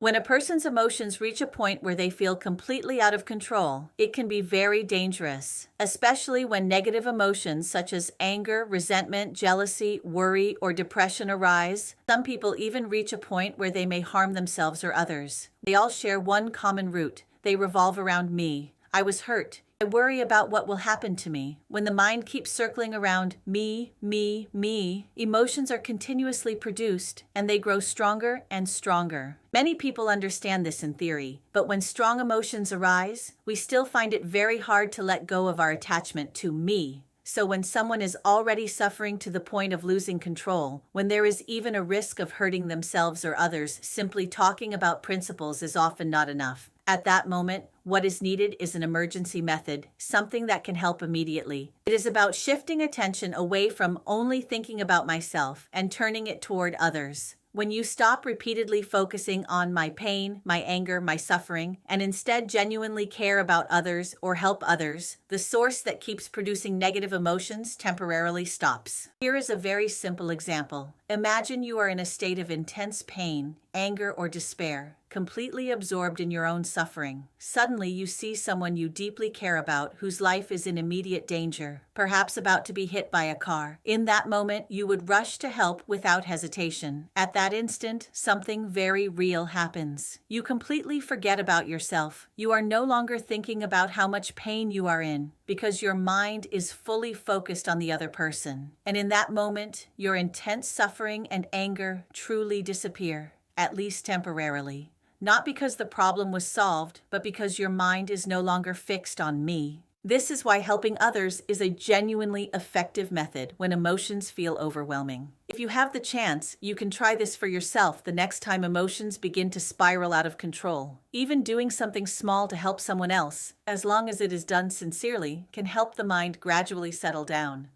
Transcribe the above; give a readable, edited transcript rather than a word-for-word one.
When a person's emotions reach a point where they feel completely out of control, it can be very dangerous, especially when negative emotions such as anger, resentment, jealousy, worry, or depression arise. Some people even reach a point where they may harm themselves or others. They all share one common root. They revolve around me. I was hurt. I worry about what will happen to me. When the mind keeps circling around me, emotions are continuously produced, and they grow stronger and stronger. Many people understand this in theory, but when strong emotions arise, we still find it very hard to let go of our attachment to me. So when someone is already suffering to the point of losing control, when there is even a risk of hurting themselves or others, simply talking about principles is often not enough. At that moment, what is needed is an emergency method, something that can help immediately. It is about shifting attention away from only thinking about myself and turning it toward others. When you stop repeatedly focusing on my pain, my anger, my suffering, and instead genuinely care about others or help others, the source that keeps producing negative emotions temporarily stops. Here is a very simple example. Imagine you are in a state of intense pain, anger, or despair, completely absorbed in your own suffering. Suddenly, you see someone you deeply care about whose life is in immediate danger, perhaps about to be hit by a car. In that moment, you would rush to help without hesitation. At that instant, something very real happens. You completely forget about yourself. You are no longer thinking about how much pain you are in, because your mind is fully focused on the other person. And in that moment, your intense suffering and anger truly disappear, at least temporarily. Not because the problem was solved, but because your mind is no longer fixed on me. This is why helping others is a genuinely effective method when emotions feel overwhelming. If you have the chance, you can try this for yourself the next time emotions begin to spiral out of control. Even doing something small to help someone else, as long as it is done sincerely, can help the mind gradually settle down.